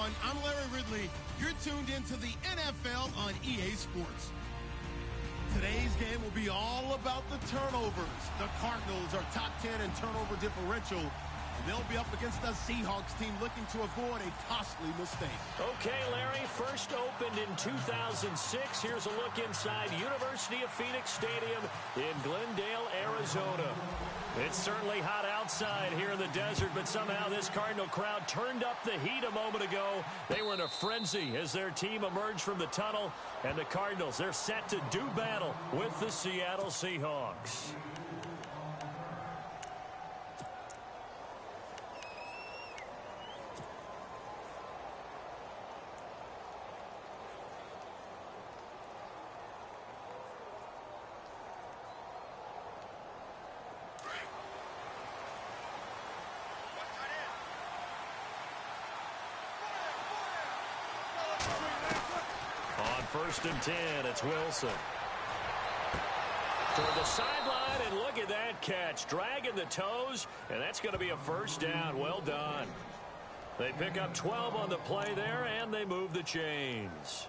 everyone. I'm Larry Ridley. You're tuned into the NFL on EA Sports. Today's game will be all about the turnovers. The Cardinals are top 10 in turnover differential, and they'll be up against the Seahawks team looking to avoid a costly mistake. Okay, Larry, first opened in 2006. Here's a look inside University of Phoenix Stadium in Glendale, Arizona. It's certainly hot outside here in the desert, but somehow this Cardinal crowd turned up the heat a moment ago. They were in a frenzy as their team emerged from the tunnel, and the Cardinals, they're set to do battle with the Seattle Seahawks. First and 10, it's Wilson. Toward the sideline, and look at that catch. Dragging the toes, and that's going to be a first down. Well done. They pick up 12 on the play there, and they move the chains.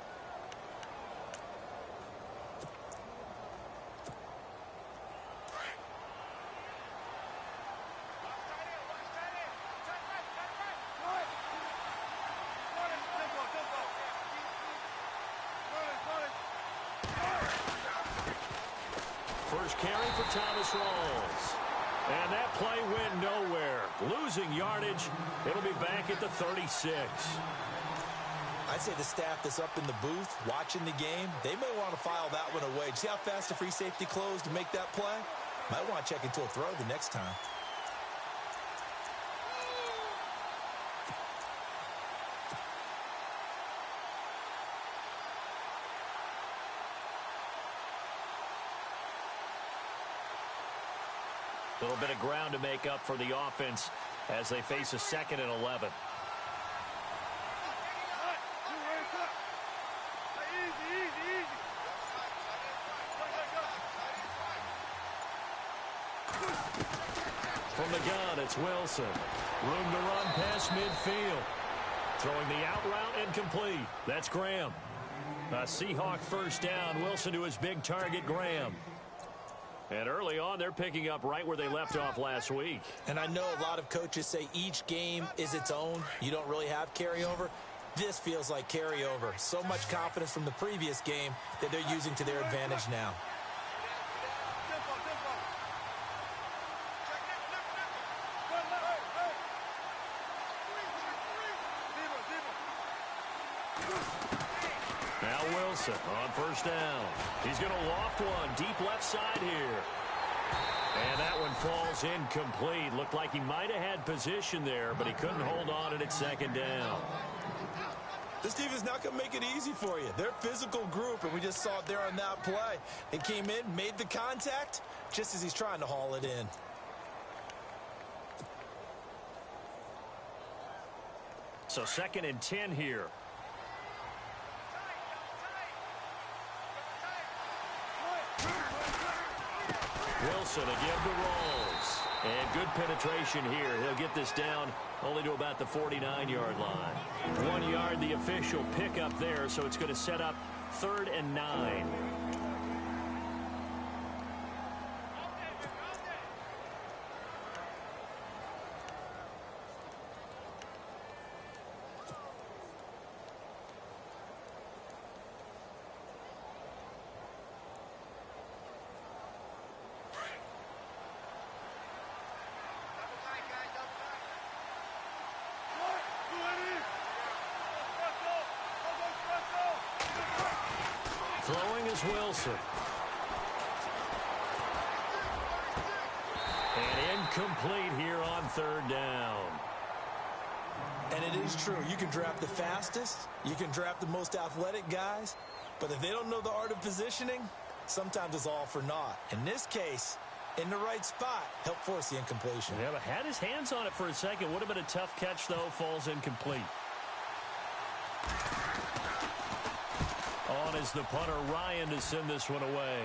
Carry for Thomas Rawls. And that play went nowhere. Losing yardage. It'll be back at the 36. I'd say the staff that's up in the booth watching the game, they may want to file that one away. See how fast the free safety closed to make that play? Might want to check into a throw the next time. A little bit of ground to make up for the offense as they face a 2nd and 11. From the gun, it's Wilson. Room to run past midfield. Throwing the out route incomplete. That's Graham. A Seahawk first down. Wilson to his big target, Graham. And early on, they're picking up right where they left off last week. And I know a lot of coaches say each game is its own. You don't really have carryover. This feels like carryover. So much confidence from the previous game that they're using to their advantage now. Now Wilson on first down. He's going to loft one deep left side here. And that one falls incomplete. Looked like he might have had position there, but he couldn't hold on at 2nd down. This team is not going to make it easy for you. They're a physical group, and we just saw it there on that play. They came in, made the contact, just as he's trying to haul it in. So 2nd and 10 here. Wilson again to Rawls. And good penetration here. He'll get this down only to about the 49-yard line. 1 yard, the official pickup there, so it's going to set up 3rd and 9. Throwing is Wilson. And incomplete here on 3rd down. And it is true. You can draft the fastest. You can draft the most athletic guys. But if they don't know the art of positioning, sometimes it's all for naught. In this case, in the right spot, help force the incompletion. Yeah, but had his hands on it for a second. Would have been a tough catch, though. Falls incomplete. On is the punter, Ryan, to send this one away.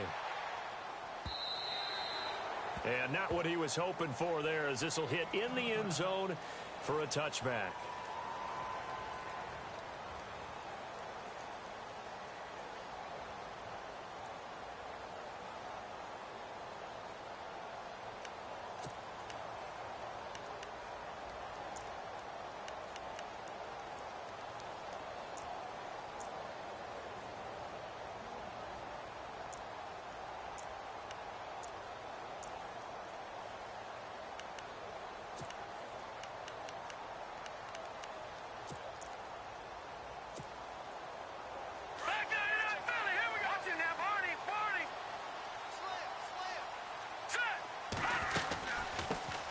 And not what he was hoping for there, as this will hit in the end zone for a touchback.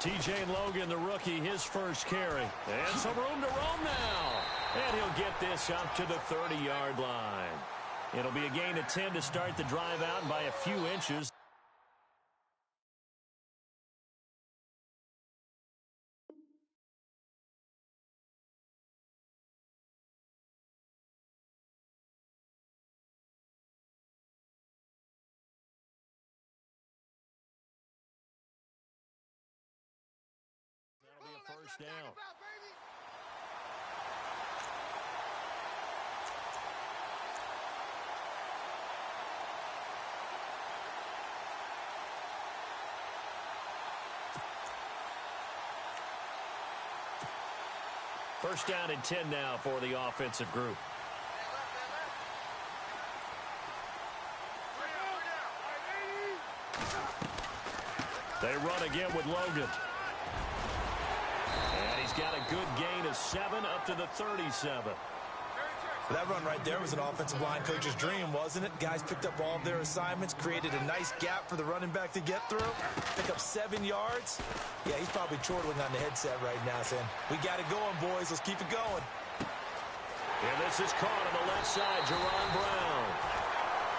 T.J. Logan, the rookie, his first carry. And some room to roam now. And he'll get this up to the 30-yard line. It'll be a gain of 10 to start the drive out by a few inches. That'll be a first down. First down and 10 now for the offensive group. They run again with Logan. And he's got a good gain of 7 up to the 37. That run right there was an offensive line coach's dream, wasn't it? Guys picked up all of their assignments, created a nice gap for the running back to get through, pick up 7 yards. Yeah, he's probably chortling on the headset right now saying, we got it going, boys. Let's keep it going. And this is caught on the left side, Jerron Brown.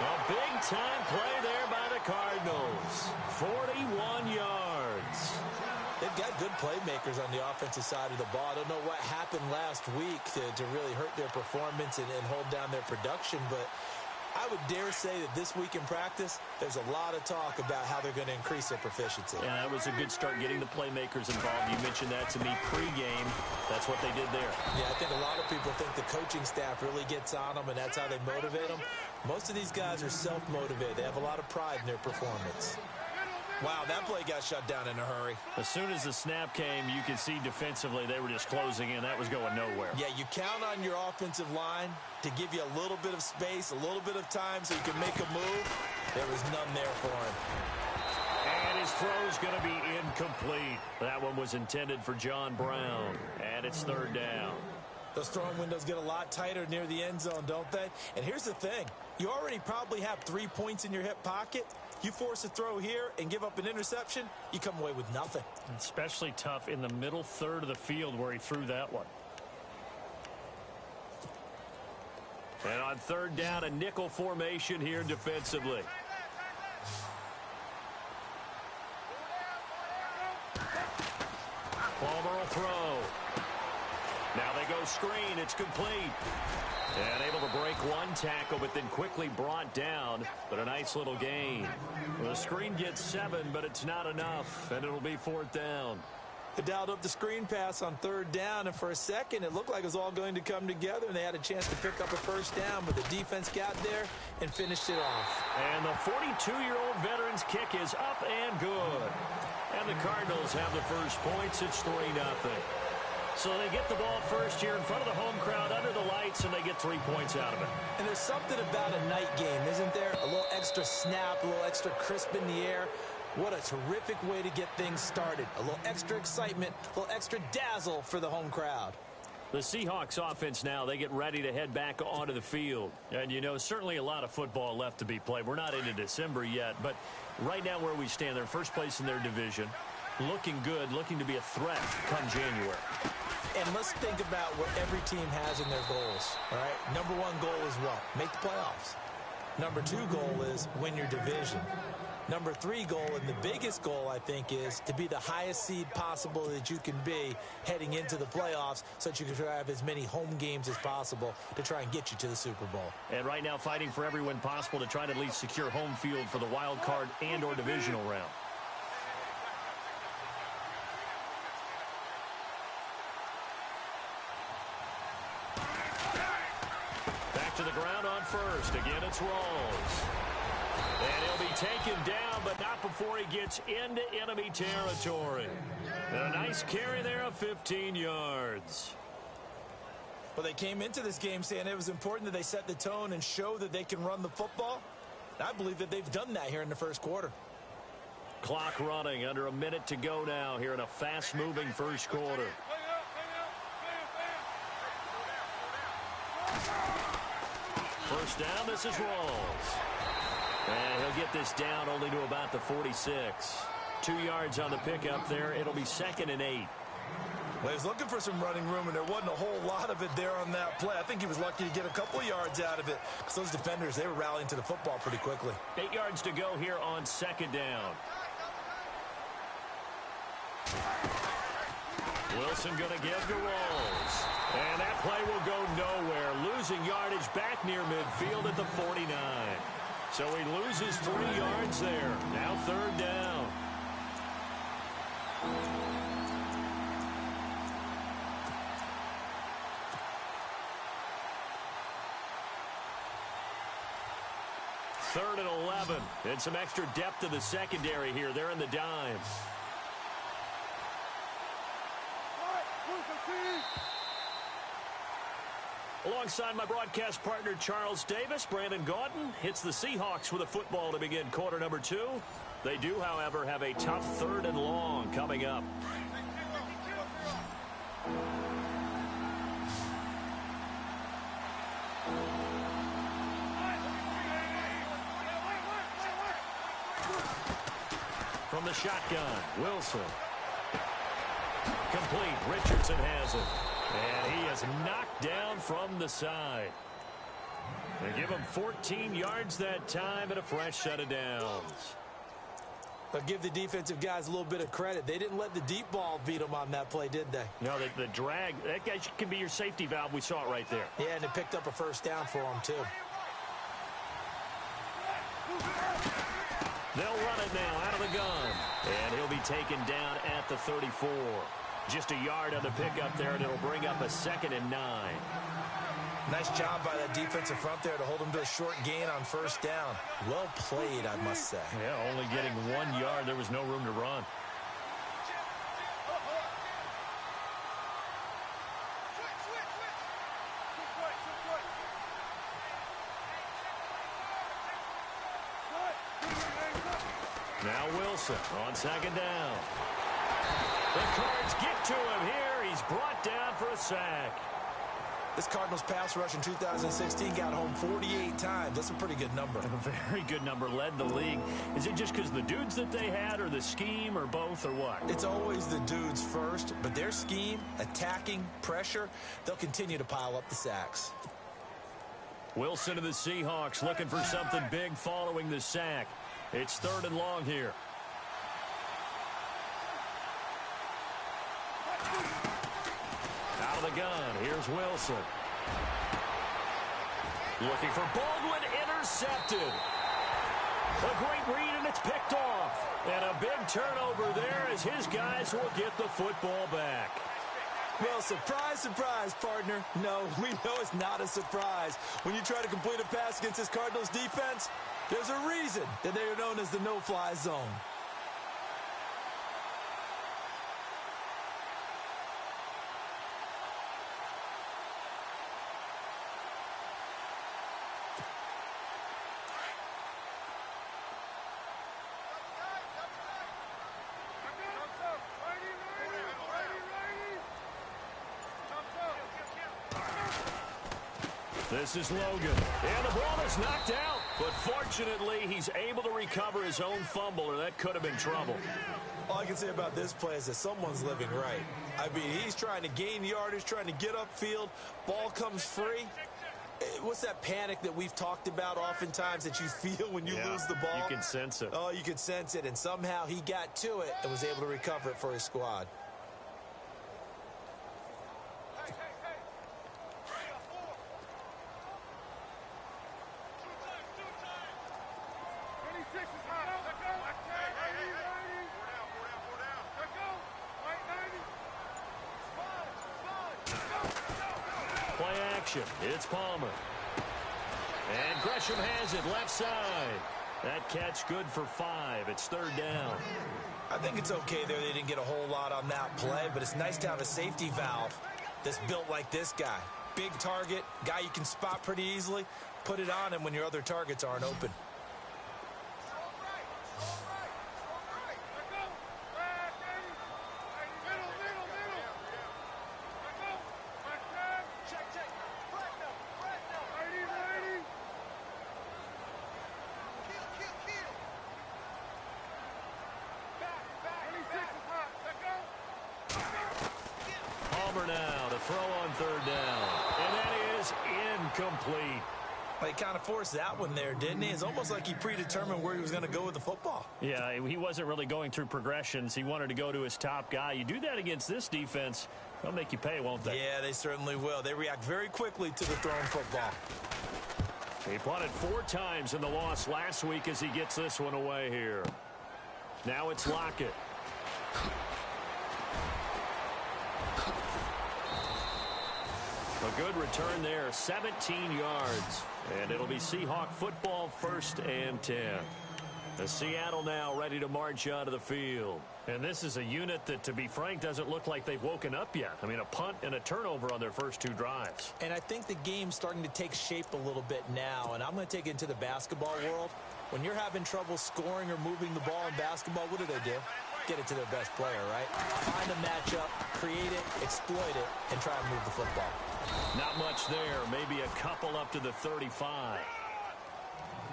A big-time play there by the Cardinals. 41 yards. They've got good playmakers on the offensive side of the ball. I don't know what happened last week to really hurt their performance and hold down their production, but I would dare say that this week in practice, there's a lot of talk about how they're going to increase their proficiency. Yeah, that was a good start getting the playmakers involved. You mentioned that to me pregame. That's what they did there. Yeah, I think a lot of people think the coaching staff really gets on them, and that's how they motivate them. Most of these guys are self-motivated. They have a lot of pride in their performance. Wow, that play got shut down in a hurry. As soon as the snap came, you could see defensively they were just closing in. That was going nowhere. Yeah, you count on your offensive line to give you a little bit of space, a little bit of time so you can make a move. There was none there for him. And his throw's going to be incomplete. That one was intended for John Brown. And it's third down. Those throwing windows get a lot tighter near the end zone, don't they? And here's the thing. You already probably have 3 points in your hip pocket. You force a throw here and give up an interception, you come away with nothing. Especially tough in the middle third of the field where he threw that one. And on third down, a nickel formation here defensively. Palmer will throw. Now they go screen. It's complete. And able to break one tackle, but then quickly brought down. But a nice little gain. Well, the screen gets 7, but it's not enough. And it'll be fourth down. They dialed up the screen pass on third down, and for a second it looked like it was all going to come together, and they had a chance to pick up a first down, but the defense got there and finished it off. And the 42-year-old veteran's kick is up and good. And the Cardinals have the first points. It's 3-0. So they get the ball first here in front of the home crowd under the lights, and they get 3 points out of it. And there's something about a night game, isn't there? A little extra snap, a little extra crisp in the air. What a terrific way to get things started. A little extra excitement, a little extra dazzle for the home crowd. The Seahawks offense now, they get ready to head back onto the field. And, you know, certainly a lot of football left to be played. We're not into December yet, but right now where we stand, they're first place in their division. Looking good, looking to be a threat come January. And let's think about what every team has in their goals, all right? Number 1 goal is what? Make the playoffs. Number 2 goal is win your division. Number 3 goal, and the biggest goal, I think, is to be the highest seed possible that you can be heading into the playoffs so that you can have as many home games as possible to try and get you to the Super Bowl. And right now fighting for every win possible to try to at least secure home field for the wild card and or divisional round. Back to the ground on first. Again, it's Rawls. And he'll be taken down, but not before he gets into enemy territory. And a nice carry there of 15 yards. Well, they came into this game saying it was important that they set the tone and show that they can run the football. I believe that they've done that here in the first quarter. Clock running, under a minute to go now here in a fast-moving first quarter. First down, this is Rawls. And he'll get this down only to about the 46. 2 yards on the pickup there. It'll be 2nd and 8. Well, he was looking for some running room, and there wasn't a whole lot of it there on that play. I think he was lucky to get a couple of yards out of it because those defenders, they were rallying to the football pretty quickly. 8 yards to go here on 2nd down. Wilson going to give to Rolls. And that play will go nowhere. Losing yardage back near midfield at the 49. So he loses 3 yards there. Now 3rd down. Third and 11. And some extra depth to the secondary here. They're in the dime. Alongside my broadcast partner, Charles Davis, Brandon Gaudin hits the Seahawks with a football to begin quarter number 2. They do, however, have a tough 3rd and long coming up. From the shotgun, Wilson. Complete. Richardson has it. And he is knocked down from the side. They give him 14 yards that time and a fresh set of downs. They'll give the defensive guys a little bit of credit. They didn't let the deep ball beat them on that play, did they? No, the drag, that guy can be your safety valve. We saw it right there. Yeah, and it picked up a first down for them, too. They'll run it now out of the gun. And he'll be taken down at the 34. Just a yard on the pickup there, and it'll bring up a 2nd and 9. Nice job by that defensive front there to hold them to a short gain on first down. Well played, I must say. Yeah, only getting 1 yard. There was no room to run. Now Wilson on 2nd down. The Cards get to him here. He's brought down for a sack. This Cardinals pass rush in 2016 got home 48 times. That's a pretty good number. A very good number. Led the league. Is it just because the dudes that they had, or the scheme, or both, or what? It's always the dudes first, but their scheme, attacking, pressure, they'll continue to pile up the sacks. Wilson of the Seahawks looking for something big following the sack. It's 3rd and long here. Out of the gun, here's Wilson. Looking for Baldwin, intercepted. A great read, and it's picked off. And a big turnover there as his guys will get the football back. Well, surprise, surprise, partner. No, we know it's not a surprise. When you try to complete a pass against this Cardinals defense, there's a reason that they are known as the no-fly zone. This is Logan. And the ball is knocked out. But fortunately, he's able to recover his own fumble, or that could have been trouble. All I can say about this play is that someone's living right. I mean, he's trying to gain yardage, trying to get upfield. Ball comes free. What's that panic that we've talked about oftentimes that you feel when you lose the ball? You can sense it. Oh, you can sense it. And somehow he got to it and was able to recover it for his squad. Play action. It's Palmer. And Gresham has it left side. That catch good for 5. It's 3rd down. I think it's okay there. They didn't get a whole lot on that play, but it's nice to have a safety valve that's built like this guy. Big target, guy you can spot pretty easily. Put it on him when your other targets aren't open. receiver now to throw on third down. And that is incomplete. He kind of forced that one there, didn't he? It's almost like he predetermined where he was going to go with the football. Yeah, he wasn't really going through progressions. He wanted to go to his top guy. You do that against this defense, they'll make you pay, won't they? Yeah, they certainly will. They react very quickly to the thrown football. He punted 4 times in the loss last week as he gets this one away here. Now it's Lockett. A good return there, 17 yards. And it'll be Seahawk football, 1st and 10. The Seattle now ready to march out of the field. And this is a unit that, to be frank, doesn't look like they've woken up yet. I mean, a punt and a turnover on their first 2 drives. And I think the game's starting to take shape a little bit now. And I'm going to take it into the basketball world. When you're having trouble scoring or moving the ball in basketball, what do? Get it to their best player, right? Find a matchup, create it, exploit it, and try and move the football. Not much there. Maybe a couple up to the 35.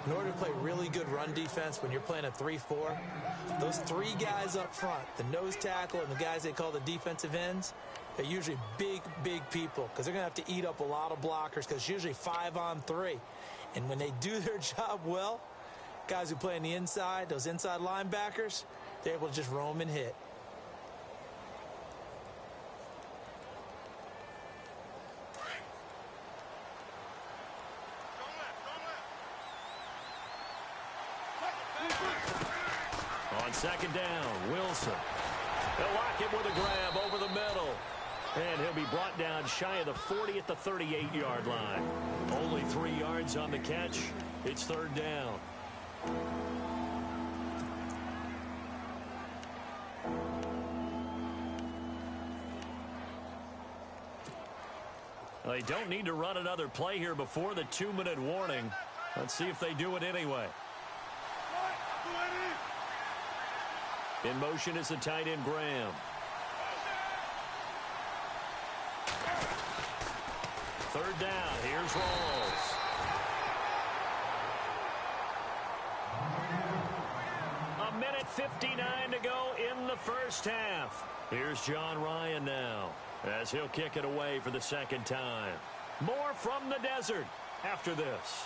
In order to play really good run defense when you're playing a 3-4, those 3 guys up front, the nose tackle and the guys they call the defensive ends, they're usually big people because they're going to have to eat up a lot of blockers because it's usually 5-on-3. And when they do their job well, guys who play on the inside, those inside linebackers, they're able to just roam and hit. On 2nd down, Wilson. They'll lock him with a grab over the middle. And he'll be brought down shy of the 40 at the 38-yard line. Only 3 yards on the catch. It's 3rd down. They don't need to run another play here before the 2-minute warning. Let's see if they do it anyway. In motion is the tight end, Graham. 3rd down. Here's Rawls. A minute 59 to go in the first half. Here's John Ryan now as he'll kick it away for the 2nd time. More from the desert after this.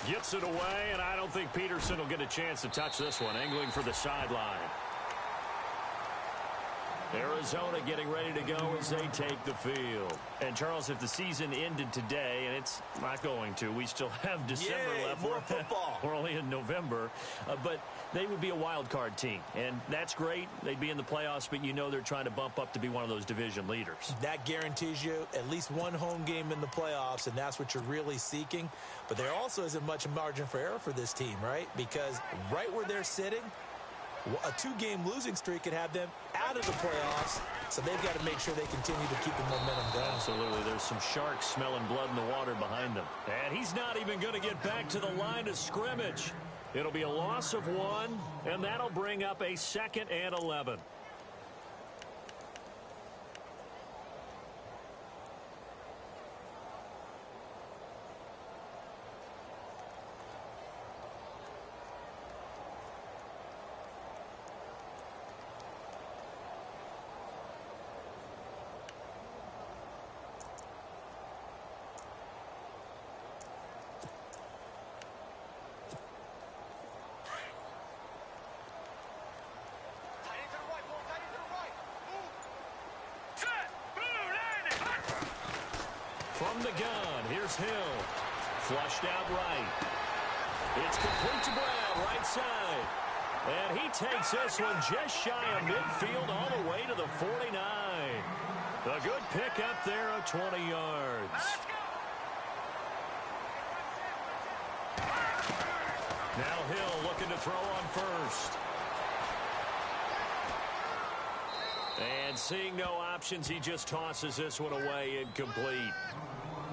Gets it away, and I don't think Peterson will get a chance to touch this one. Angling for the sideline. Arizona getting ready to go as they take the field. And, Charles, if the season ended today, and it's not going to, we still have December left. More football. We're only in November. But they would be a wild card team, and that's great. They'd be in the playoffs, but you know they're trying to bump up to be one of those division leaders. That guarantees you at least one home game in the playoffs, and that's what you're really seeking. But there also isn't much margin for error for this team, right? Because right where they're sitting, a 2-game losing streak could have them out of the playoffs, so they've got to make sure they continue to keep the momentum going. Absolutely. There's some sharks smelling blood in the water behind them. And he's not even going to get back to the line of scrimmage. It'll be a loss of 1, and that'll bring up a 2nd and 11. From the gun, here's Hill. Flushed out right. It's complete to Brown, right side. And he takes this one just shy of midfield all the way to the 49. A good pick up there of 20 yards. Now Hill looking to throw on first. And seeing no options, he just tosses this one away incomplete.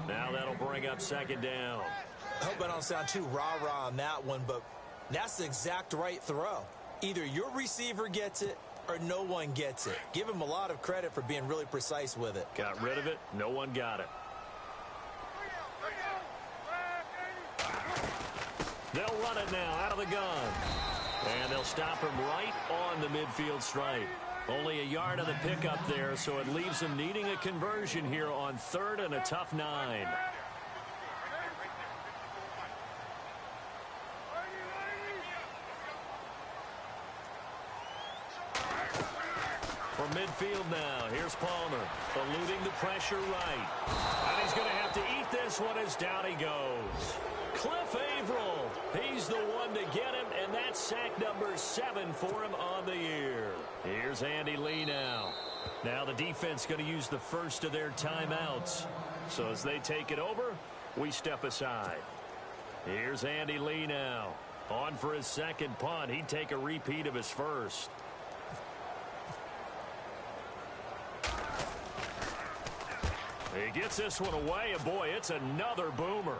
Now that'll bring up 2nd down. I hope I don't sound too rah-rah on that one, but that's the exact right throw. Either your receiver gets it or no one gets it. Give him a lot of credit for being really precise with it. Got rid of it. No one got it. They'll run it now out of the gun. And they'll stop him right on the midfield stripe. Only a yard of the pickup there, so it leaves him needing a conversion here on 3rd and a tough 9. From midfield now, here's Palmer, eluding the pressure right. And he's going to have to eat this one as down he goes. Cliff Averill, he's the one to get him, and that's sack number 7 for him on the year. Here's Andy Lee now. Now the defense going to use the first of their timeouts. So as they take it over, we step aside. Here's Andy Lee now. On for his second punt. He'd take a repeat of his first. He gets this one away, and boy, it's another boomer.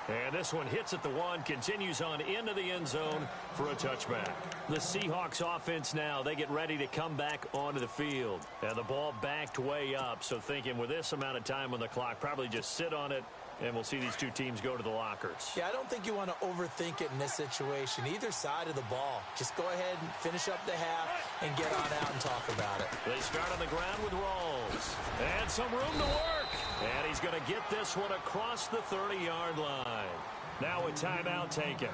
And this one hits at the 1, continues on into the end zone for a touchback. The Seahawks offense now, they get ready to come back onto the field. And the ball backed way up, so thinking with this amount of time on the clock, probably just sit on it, and we'll see these two teams go to the lockers. Yeah, I don't think you want to overthink it in this situation. Either side of the ball. Just go ahead and finish up the half and get on out and talk about it. They start on the ground with Rawls. And some room to work. And he's going to get this one across the 30-yard line. Now a timeout taken.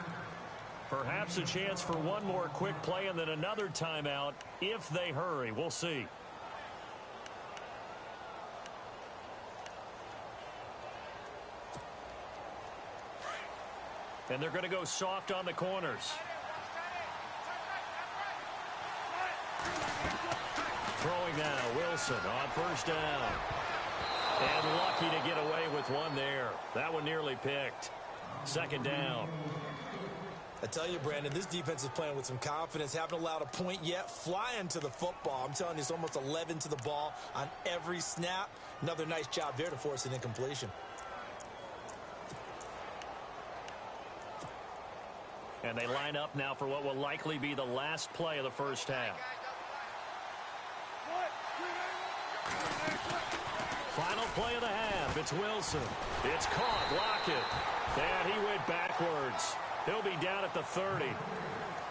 Perhaps a chance for one more quick play and then another timeout if they hurry. We'll see. And they're going to go soft on the corners. Throwing now, Wilson on first down. And lucky to get away with one there. That one nearly picked. Second down. I tell you, Brandon, this defense is playing with some confidence. Haven't allowed a point yet. Flying to the football. I'm telling you, it's almost 11 to the ball on every snap. Another nice job there to force an incompletion. And they line up now for what will likely be the last play of the first half. Final play of the half. It's Wilson. It's caught. Lockett. And he went backwards. He'll be down at the 30.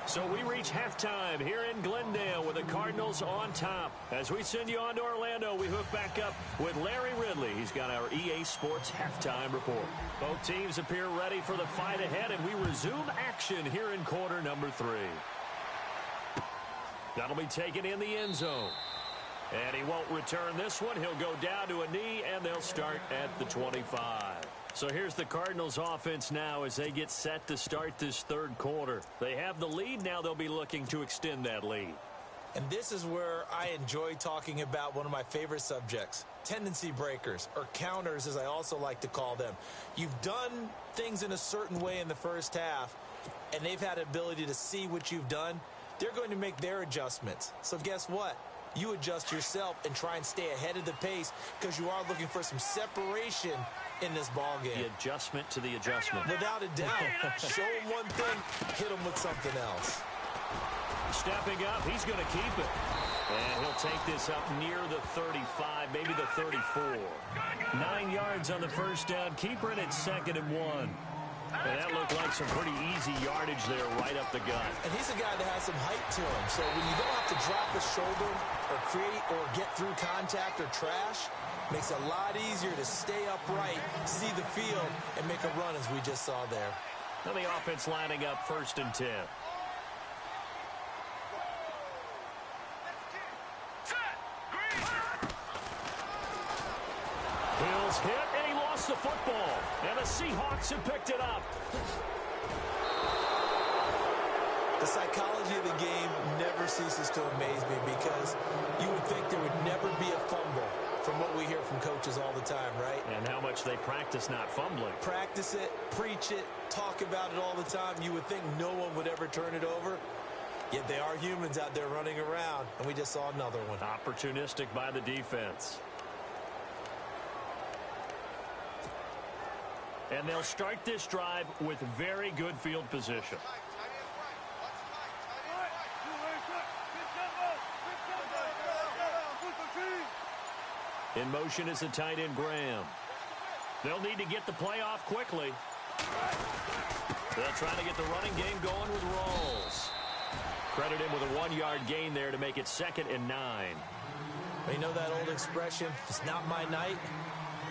So we reach halftime here in Glendale with the Cardinals on top. As we send you on to Orlando, we hook back up with Larry Ridley. He's got our EA Sports halftime report. Both teams appear ready for the fight ahead, and we resume action here in quarter number 3. That'll be taken in the end zone. And he won't return this one. He'll go down to a knee, and they'll start at the 25. So here's the Cardinals offense now as they get set to start this third quarter. They have the lead. Now they'll be looking to extend that lead. And this is where I enjoy talking about one of my favorite subjects, tendency breakers, or counters as I also like to call them. You've done things in a certain way in the first half, and they've had the ability to see what you've done. They're going to make their adjustments. So guess what? You adjust yourself and try and stay ahead of the pace because you are looking for some separation in this ball game. The adjustment to the adjustment. Without a doubt. Show him one thing, hit him with something else. Stepping up, he's going to keep it. And he'll take this up near the 35, maybe the 34. 9 yards on the first down. Keeper in at 2nd and 1. And that looked like some pretty easy yardage there right up the gut. And he's a guy that has some height to him. So when you don't have to drop the shoulder or create or get through contact or trash, makes it a lot easier to stay upright, see the field, and make a run as we just saw there. Now the offense lining up 1st and 10. Bills hit, and he lost the football. And the Seahawks have picked it up. The psychology of the game never ceases to amaze me because you would think there would never be a fumble from what we hear from coaches all the time, right? And how much they practice not fumbling. Practice it, preach it, talk about it all the time. You would think no one would ever turn it over. Yet they are humans out there running around, and we just saw another one. Opportunistic by the defense. And they'll start this drive with very good field position. In motion is the tight end Graham. They'll need to get the play off quickly. They'll try to get the running game going with Rawls. Credit him with a 1-yard gain there to make it 2nd and 9. You know that old expression, it's not my night?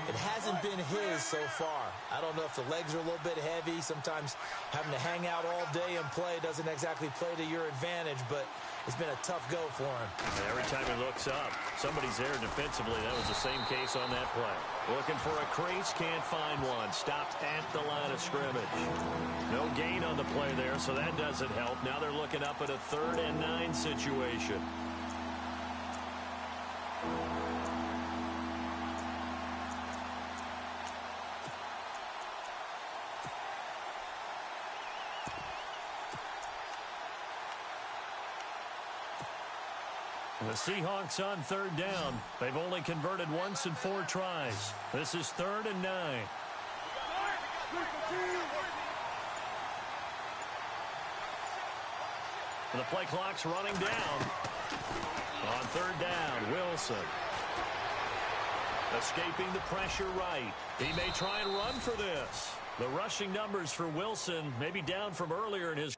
It hasn't been his so far. I don't know if the legs are a little bit heavy. Sometimes having to hang out all day and play doesn't exactly play to your advantage, but it's been a tough go for him. Every time he looks up, somebody's there defensively. That was the same case on that play. Looking for a crease, can't find one. Stopped at the line of scrimmage. No gain on the play there, so that doesn't help. Now they're looking up at a 3rd and 9 situation. The Seahawks on 3rd down. They've only converted once in 4 tries. This is 3rd and 9. The play clock's running down. On 3rd down, Wilson. Escaping the pressure right. He may try and run for this. The rushing numbers for Wilson may be down from earlier in his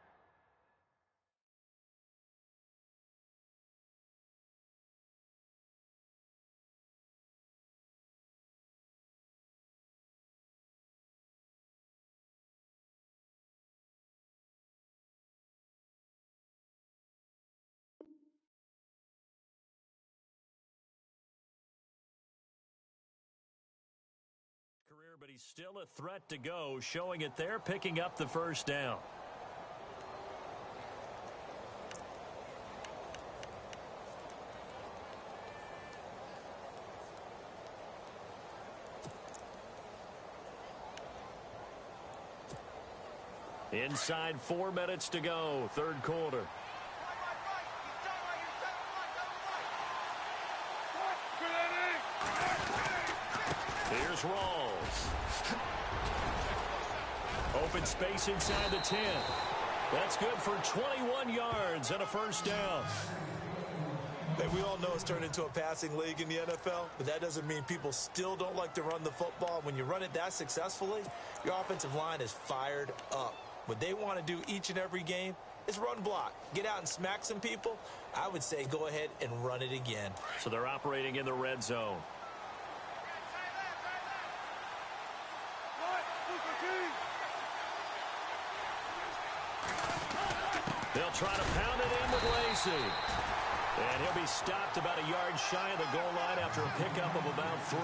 career, but he's still a threat to go, showing it there, picking up the 1st down. Inside 4 minutes to go, 3rd quarter. Here's Rawls. Open space inside the 10. That's good for 21 yards and a 1st down. Hey, we all know it's turned into a passing league in the NFL, but that doesn't mean people still don't like to run the football. When you run it that successfully, your offensive line is fired up. What they want to do each and every game is run block. Get out and smack some people. I would say go ahead and run it again. So they're operating in the red zone. They'll try to pound it in with Lacey. And he'll be stopped about a yard shy of the goal line after a pickup of about 3.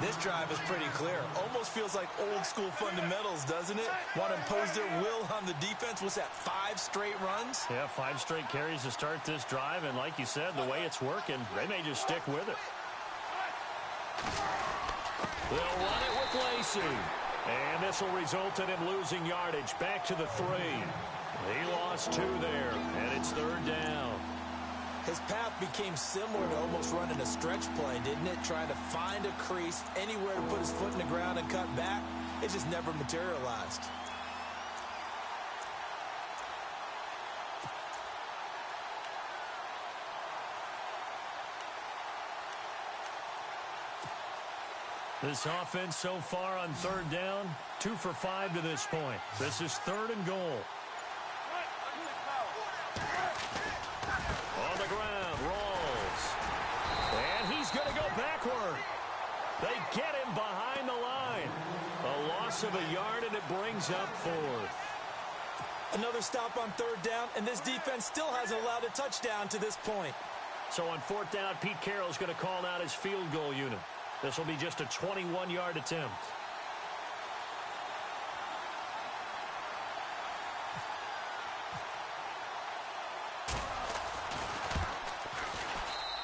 This drive is pretty clear. Almost feels like old school fundamentals, doesn't it? Want to impose their will on the defense. What's that, 5 straight runs? Yeah, 5 straight carries to start this drive. And like you said, the way it's working, they may just stick with it. They'll run it with Lacey. And this will result in him losing yardage. Back to the 3. He lost 2 there, and it's 3rd down. His path became similar to almost running a stretch play, didn't it? Trying to find a crease, anywhere to put his foot in the ground and cut back. It just never materialized. This offense so far on 3rd down, 2 for 5 to this point. This is 3rd and goal. On the ground, Rawls. And he's going to go backward. They get him behind the line. A loss of a yard, and it brings up 4th. Another stop on 3rd down, and this defense still hasn't allowed a touchdown to this point. So on 4th down, Pete Carroll's going to call out his field goal unit. This will be just a 21-yard attempt.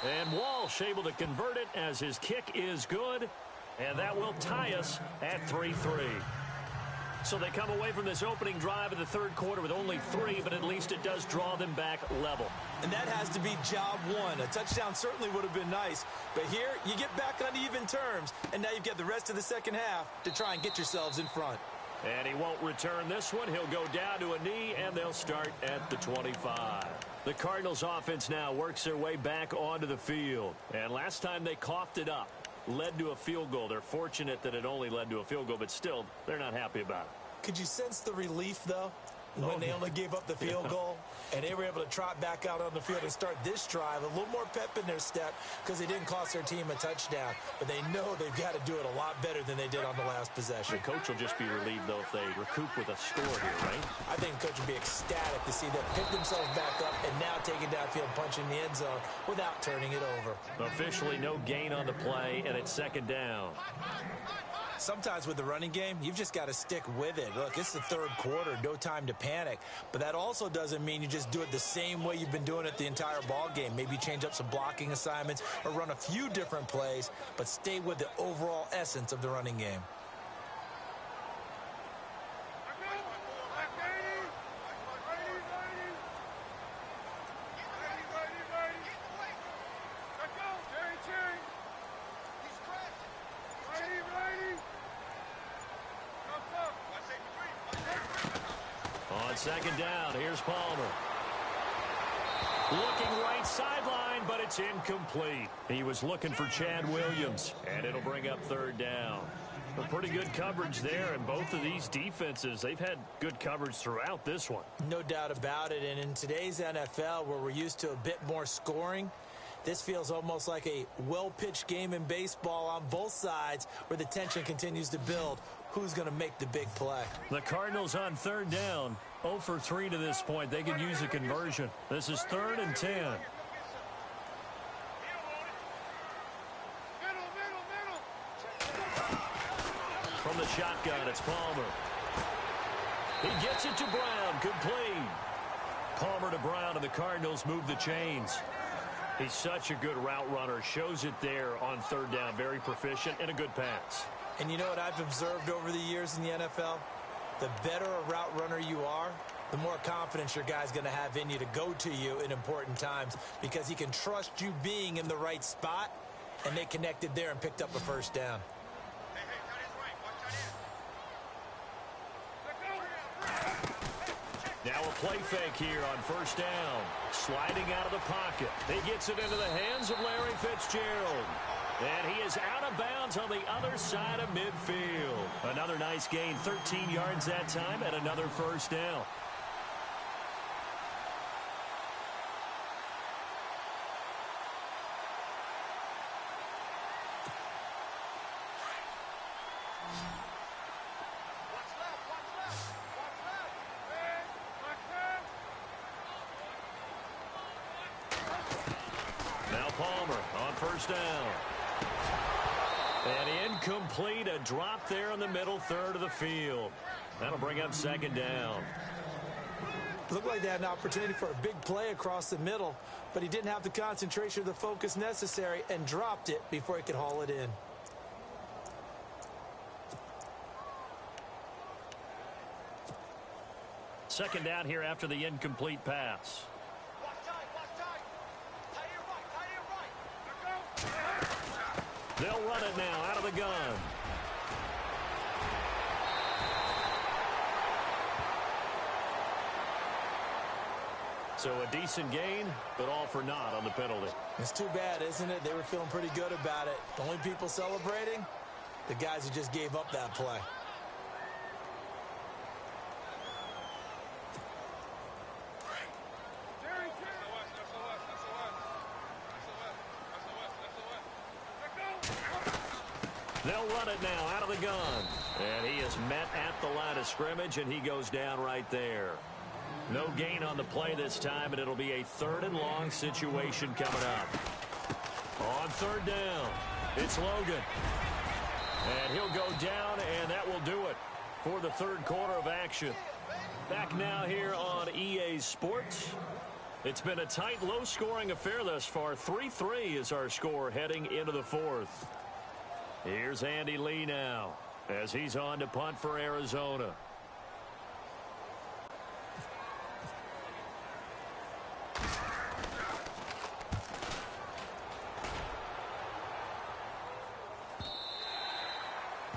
And Walsh able to convert it as his kick is good. And that will tie us at 3-3. So they come away from this opening drive of the 3rd quarter with only 3, but at least it does draw them back level. And that has to be job 1. A touchdown certainly would have been nice. But here, you get back on even terms. And now you've got the rest of the second half to try and get yourselves in front. And he won't return this one. He'll go down to a knee, and they'll start at the 25. The Cardinals offense now works their way back onto the field. And last time they coughed it up. led to a field goal. They're fortunate that it only led to a field goal, but still, they're not happy about it. Could you sense the relief, though, when they only gave up the field goal and they were able to trot back out on the field and start this drive? A little more pep in their step because they didn't cost their team a touchdown, but they know they've got to do it a lot better than they did on the last possession. The coach will just be relieved, though, if they recoup with a score here, right? I think the coach would be ecstatic to see them pick themselves back up and now take it downfield, punching the end zone without turning it over. Officially no gain on the play, and it's second down. Sometimes with the running game, you've just got to stick with it. Look, it's the third quarter, no time to panic. But that also doesn't mean you just do it the same way you've been doing it the entire ball game. Maybe change up some blocking assignments or run a few different plays, but stay with the overall essence of the running game. On second down, here's Palmer. Looking right sideline, but it's incomplete. He was looking for Chad Williams, and it'll bring up third down. A pretty good coverage there, and both of these defenses, they've had good coverage throughout this one. No doubt about it, and in today's NFL, where we're used to a bit more scoring, this feels almost like a well-pitched game in baseball on both sides where the tension continues to build. Who's going to make the big play? The Cardinals on third down, 0 for 3 to this point. They could use a conversion. This is 3rd and 10. From the shotgun, it's Palmer. He gets it to Brown, complete. Palmer to Brown, and the Cardinals move the chains. He's such a good route runner. Shows it there on third down. Very proficient and a good pass. And you know what I've observed over the years in the NFL? The better a route runner you are, the more confidence your guy's going to have in you to go to you in important times because he can trust you being in the right spot, and they connected there and picked up a first down. Now a play fake here on first down. Sliding out of the pocket. He gets it into the hands of Larry Fitzgerald. And he is out of bounds on the other side of midfield. Another nice gain, 13 yards that time, and another first down. Now Palmer on first down. And incomplete, a drop there in the middle third of the field. That'll bring up second down. Looked like they had an opportunity for a big play across the middle, but he didn't have the concentration or the focus necessary and dropped it before he could haul it in. Second down here after the incomplete pass. They'll run it now out of the gun. So a decent gain, but all for naught on the penalty. It's too bad, isn't it? They were feeling pretty good about it. The only people celebrating, the guys who just gave up that play. They'll run it now out of the gun. And he is met at the line of scrimmage, and he goes down right there. No gain on the play this time, and it'll be a 3rd and long situation coming up. On third down, it's Logan. And he'll go down, and that will do it for the third quarter of action. Back now here on EA Sports. It's been a tight, low-scoring affair thus far. 3-3 is our score heading into the fourth. Here's Andy Lee now as he's on to punt for Arizona.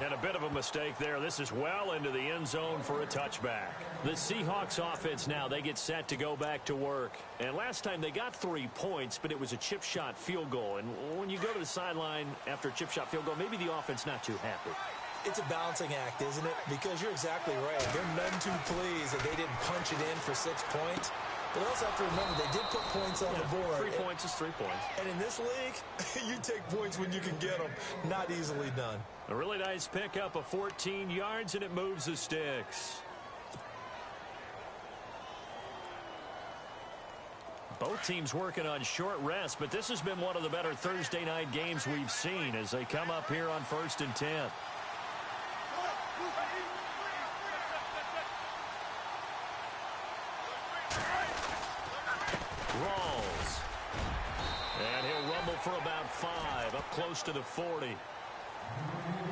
And a bit of a mistake there. This is well into the end zone for a touchback. The Seahawks offense now, they get set to go back to work. And last time they got 3 points, but it was a chip shot field goal. And when you go to the sideline after a chip shot field goal, maybe the offense not too happy. It's a balancing act, isn't it? Because you're exactly right. They're none too pleased that they didn't punch it in for 6 points. But they also have to remember they did put points on the board. 3 points is 3 points. And in this league, you take points when you can get them. Not easily done. A really nice pickup of 14 yards, and it moves the sticks. Both teams working on short rest, but this has been one of the better Thursday night games we've seen as they come up here on 1st and 10. Rolls. And he'll rumble for about 5, up close to the 40.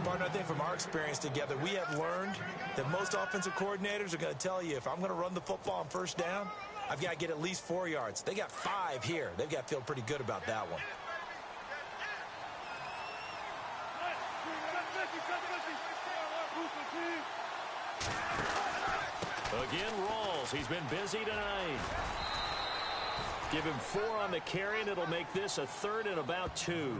Partner, I think from our experience together, we have learned that most offensive coordinators are going to tell you, if I'm going to run the football on 1st down, I've got to get at least 4 yards. They got 5 here. They've got to feel pretty good about that one. Again, Rawls. He's been busy tonight. Give him 4 on the carry, and it'll make this a 3rd and about 2.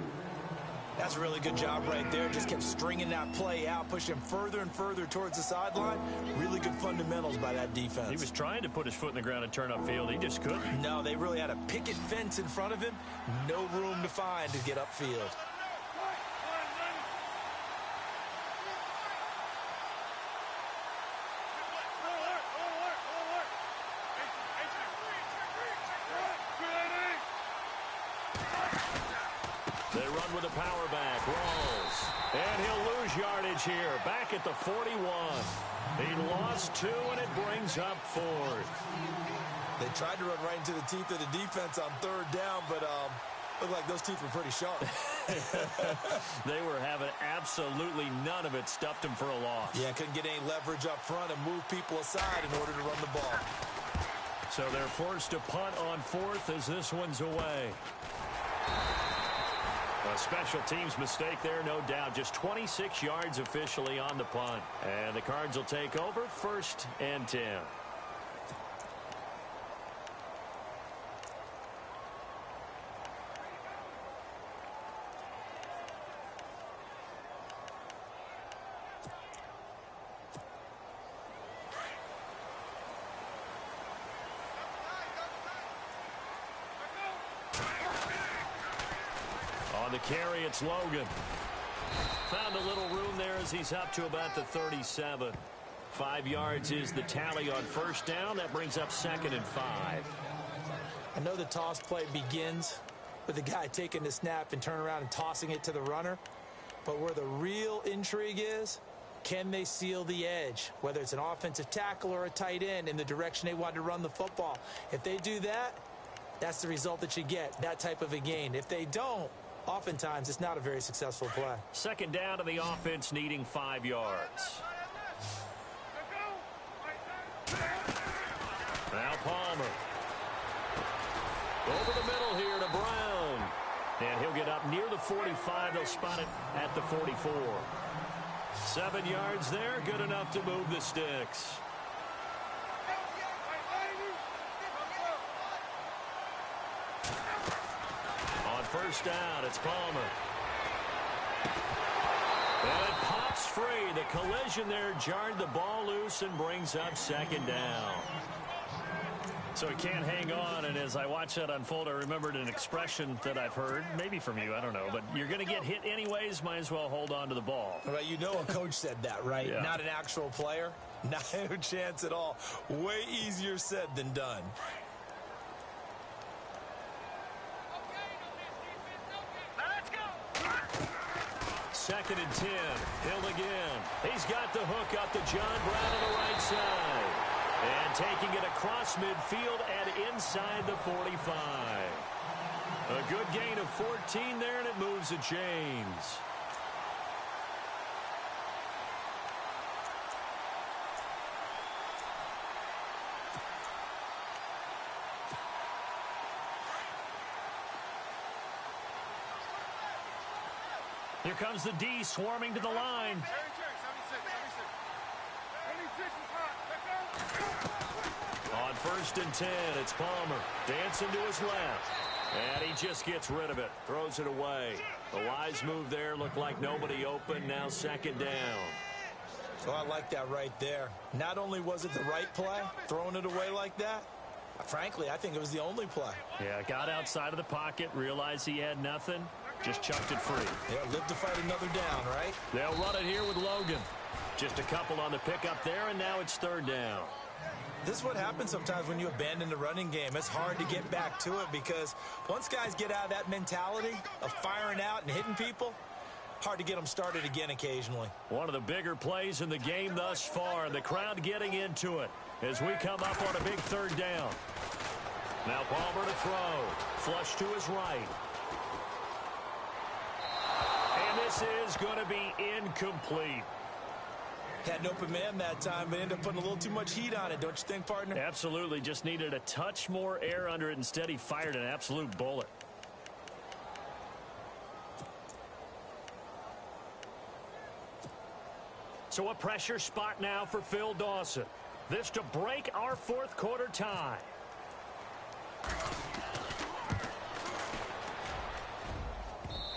That's a really good job right there. Just kept stringing that play out, pushing him further and further towards the sideline. Really good fundamentals by that defense. He was trying to put his foot in the ground and turn upfield. He just couldn't. No, they really had a picket fence in front of him. No room to find to get upfield. They run with a power back. Rolls. And he'll lose yardage here. Back at the 41. He lost 2, and it brings up 4th. They tried to run right into the teeth of the defense on 3rd down, but looked like those teeth were pretty sharp. They were having absolutely none of it. Stuffed him for a loss. Yeah, couldn't get any leverage up front and move people aside in order to run the ball. So they're forced to punt on 4th as this one's away. A special teams mistake there, no doubt. Just 26 yards officially on the punt. And the Cards will take over 1st and 10. On the carry, it's Logan. Found a little room there as he's up to about the 37. 5 yards is the tally on 1st down. That brings up 2nd and 5. I know the toss play begins with the guy taking the snap and turning around and tossing it to the runner. But where the real intrigue is, can they seal the edge? Whether it's an offensive tackle or a tight end in the direction they want to run the football. If they do that, that's the result that you get, that type of a gain. If they don't, oftentimes it's not a very successful play. 2nd down to the offense needing 5 yards. Now Palmer. Over the middle here to Brown. And he'll get up near the 45. They'll spot it at the 44. 7 yards there, good enough to move the sticks. On 1st down, it's Palmer. And it pops free. The collision there jarred the ball loose and brings up 2nd down. So he can't hang on, and as I watch that unfold, I remembered an expression that I've heard, maybe from you, I don't know, but you're going to get hit anyways, might as well hold on to the ball. Well, you know a coach said that, right? Yeah. Not an actual player. Not a chance at all. Way easier said than done. Second and 10. Hill again. He's got the hook up to John Brown on the right side. And taking it across midfield and inside the 45. A good gain of 14 there, and it moves the chains. Here comes the D swarming to the line. On 1st and 10, it's Palmer. Dancing to his left. And he just gets rid of it. Throws it away. A wise move there. Looked like nobody open. Now 2nd down. Well, I like that right there. Not only was it the right play, throwing it away like that, frankly, I think it was the only play. Yeah, got outside of the pocket, realized he had nothing, just chucked it free. Yeah, live to fight another down, right? They'll run it here with Logan. Just a couple on the pickup there, and now it's 3rd down. This is what happens sometimes when you abandon the running game. It's hard to get back to it because once guys get out of that mentality of firing out and hitting people, hard to get them started again occasionally. One of the bigger plays in the game thus far, and the crowd getting into it as we come up on a big 3rd down. Now Palmer to throw. Flush to his right. And this is going to be incomplete. Had an open man that time, but ended up putting a little too much heat on it, don't you think, partner? Absolutely. Just needed a touch more air under it. Instead, he fired an absolute bullet. So a pressure spot now for Phil Dawson. This to break our 4th quarter tie.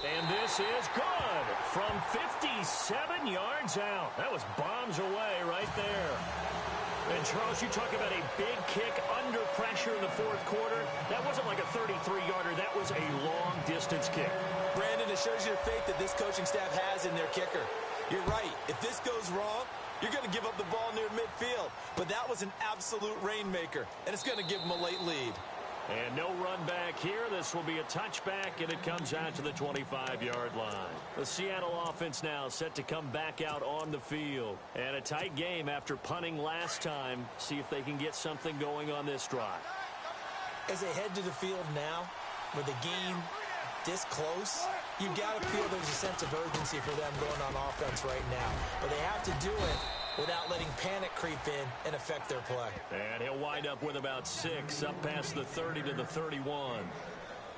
And this is good from 57 yards out. That was bombs away right there. And, Charles, you talk about a big kick under pressure in the 4th quarter. That wasn't like a 33-yarder. That was a long-distance kick. Brandon, it shows you the faith that this coaching staff has in their kicker. You're right. If this goes wrong, you're going to give up the ball near midfield. But that was an absolute rainmaker, and it's going to give them a late lead. And no run back here. This will be a touchback, and it comes out to the 25-yard line. The Seattle offense now set to come back out on the field. And a tight game after punting last time. See if they can get something going on this drive. As they head to the field now, with the game this close, you got to feel there's a sense of urgency for them going on offense right now. But they have to do it without letting panic creep in and affect their play. And he'll wind up with about 6 up past the 30 to the 31.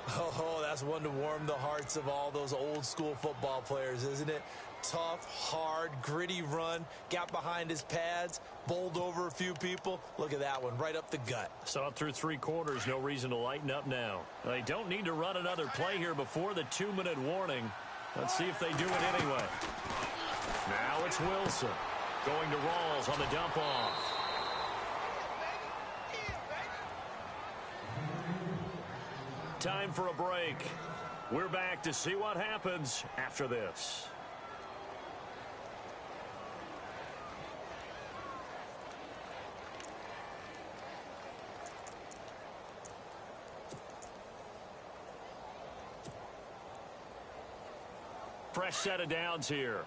Oh, that's one to warm the hearts of all those old school football players, isn't it? Tough, hard, gritty run, got behind his pads, bowled over a few people. Look at that one, right up the gut. Saw it through 3 quarters, no reason to lighten up now. They don't need to run another play here before the 2-minute warning. Let's see if they do it anyway. Now it's Wilson. Going to Rawls on the dump off. Time for a break. We're back to see what happens after this. Fresh set of downs here.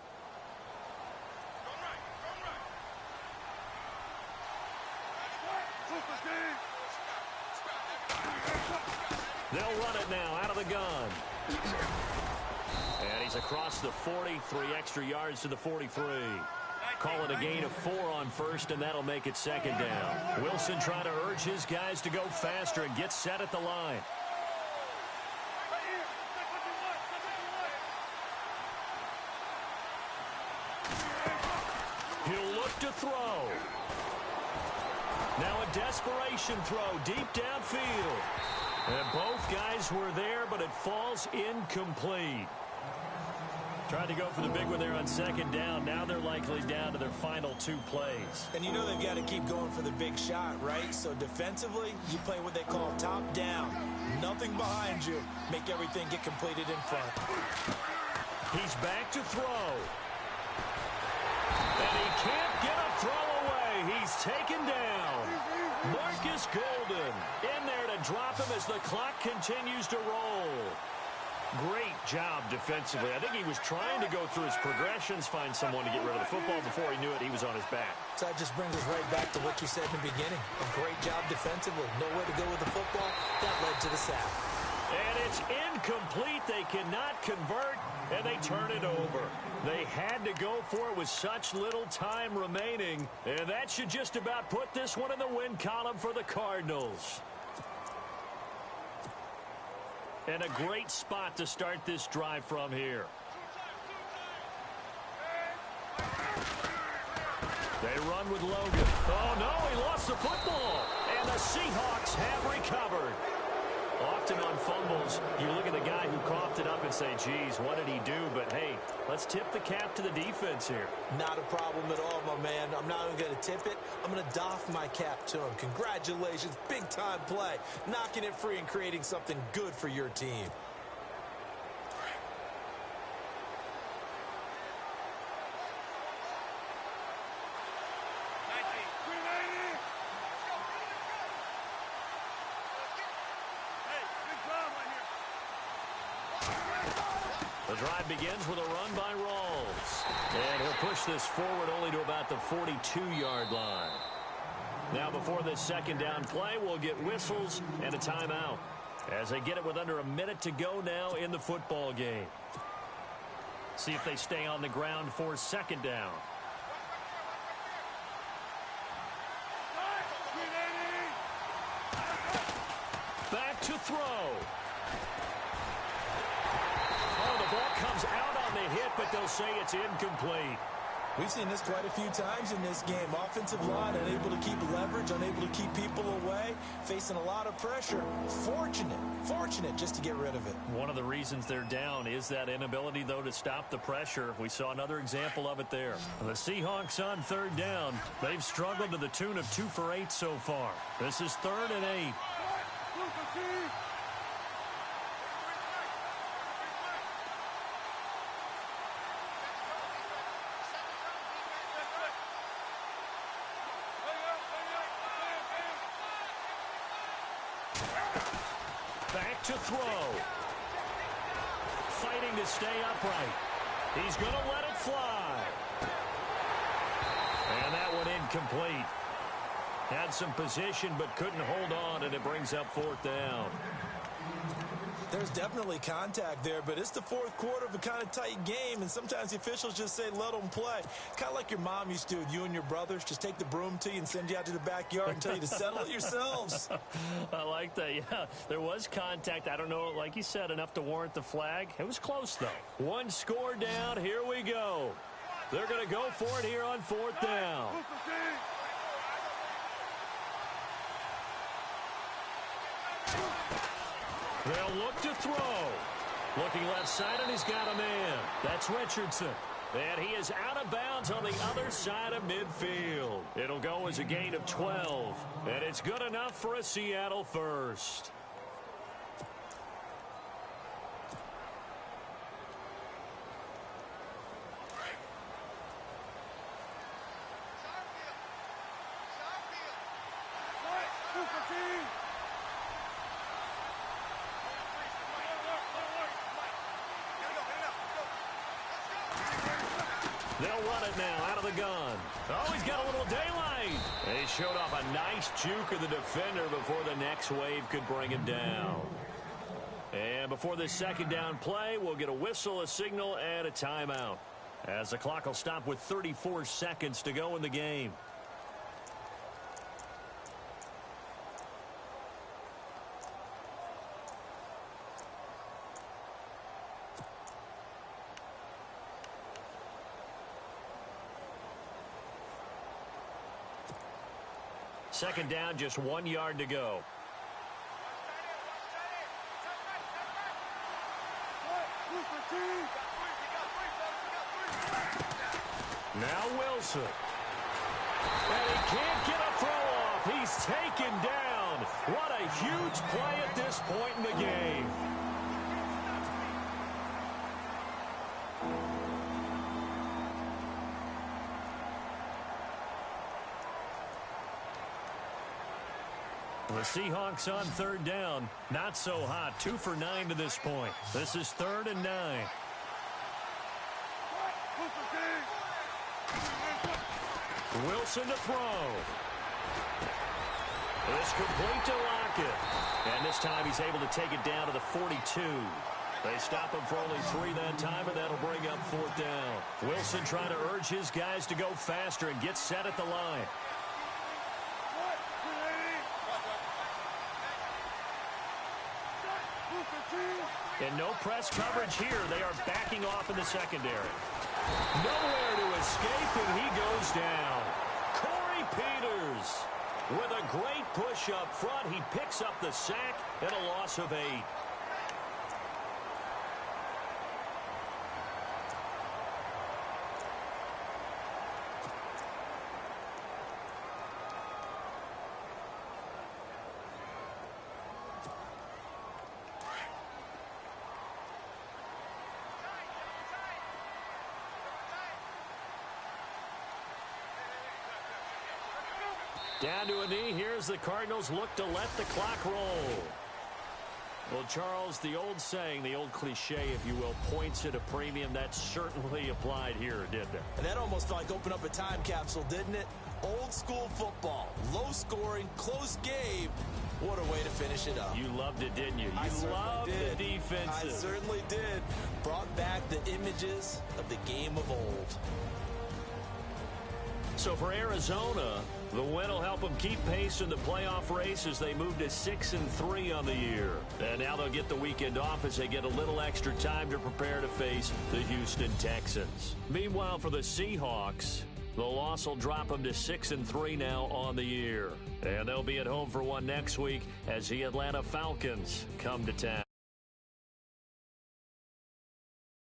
They'll run it now out of the gun. And he's across the 40, 3 extra yards to the 43. Call it a gain of 4 on 1st, and that'll make it 2nd down. Wilson trying to urge his guys to go faster and get set at the line. He'll look to throw. Now a desperation throw deep downfield. And both guys were there, but it falls incomplete. Tried to go for the big one there on 2nd down. Now they're likely down to their final 2 plays. And you know they've got to keep going for the big shot, right? So defensively, you play what they call top down. Nothing behind you. Make everything get completed in front. He's back to throw. And he can't get a throw away. He's taken down. Marcus Golden in there to drop him as the clock continues to roll. Great job defensively. I think he was trying to go through his progressions, find someone to get rid of the football. Before he knew it, he was on his back. So that just brings us right back to what you said in the beginning. A great job defensively. Nowhere to go with the football. That led to the sack. And it's incomplete. They cannot convert, and they turn it over. They had to go for it with such little time remaining, and that should just about put this one in the win column for the Cardinals. And a great spot to start this drive from here. They run with Logan. Oh, no, he lost the football. And the Seahawks have recovered. Often on fumbles, you look at the guy who coughed it up and say, geez, what did he do? But, hey, let's tip the cap to the defense here. Not a problem at all, my man. I'm not even going to tip it. I'm going to doff my cap to him. Congratulations. Big-time play. Knocking it free and creating something good for your team. The drive begins with a run by Rawls. And he'll push this forward only to about the 42-yard line. Now before this second down play, we'll get whistles and a timeout as they get it with under a minute to go now in the football game. See if they stay on the ground for second down. Back to throw. Ball comes out on the hit, but they'll say it's incomplete. We've seen this quite a few times in this game. Offensive line unable to keep leverage, unable to keep people away, facing a lot of pressure. Fortunate just to get rid of it. One of the reasons they're down is that inability, though, to stop the pressure. We saw another example of it there. The Seahawks on third down. They've struggled to the tune of 2 for 8 so far. This is 3rd and 8. Back to throw. Fighting to stay upright. He's going to let it fly. And that one incomplete. Had some position but couldn't hold on, and it brings up 4th down. There's definitely contact there, but it's the 4th quarter of a kind of tight game, and sometimes the officials just say, let them play. Kind of like your mom used to with you and your brothers. Just take the broom to you and send you out to the backyard and tell you to settle it yourselves. I like that, yeah. There was contact. I don't know, like you said, enough to warrant the flag. It was close, though. 1 score down. Here we go. They're going to go for it here on 4th down. They'll look to throw. Looking left side, and he's got a man. That's Richardson. And he is out of bounds on the other side of midfield. It'll go as a gain of 12. And it's good enough for a Seattle first. They'll run it now out of the gun. Oh, he's got a little daylight. They showed off a nice juke of the defender before the next wave could bring him down. And before this second down play, we'll get a whistle, a signal, and a timeout, as the clock will stop with 34 seconds to go in the game. Second down, just 1 yard to go. Now Wilson. And he can't get a throw off. He's taken down. What a huge play at this point in the game. The Seahawks on third down. Not so hot. 2 for 9 to this point. This is 3rd and 9. Wilson to throw. It's complete to Lockett. And this time he's able to take it down to the 42. They stop him for only 3 that time, and that'll bring up 4th down. Wilson trying to urge his guys to go faster and get set at the line. And no press coverage here. They are backing off in the secondary. Nowhere to escape, and he goes down. Peters with a great push up front. He picks up the sack and a loss of 8. Down to a knee. Here's the Cardinals look to let the clock roll. Well, Charles, the old saying, the old cliche, if you will, points at a premium. That certainly applied here, didn't it? And that almost felt like opened up a time capsule, didn't it? Old school football. Low scoring, close game. What a way to finish it up. You loved it, didn't you? You loved the defenses. I certainly did. Brought back the images of the game of old. So for Arizona, the win will help them keep pace in the playoff race as they move to 6-3 on the year. And now they'll get the weekend off as they get a little extra time to prepare to face the Houston Texans. Meanwhile, for the Seahawks, the loss will drop them to 6-3 now on the year. And they'll be at home for one next week as the Atlanta Falcons come to town.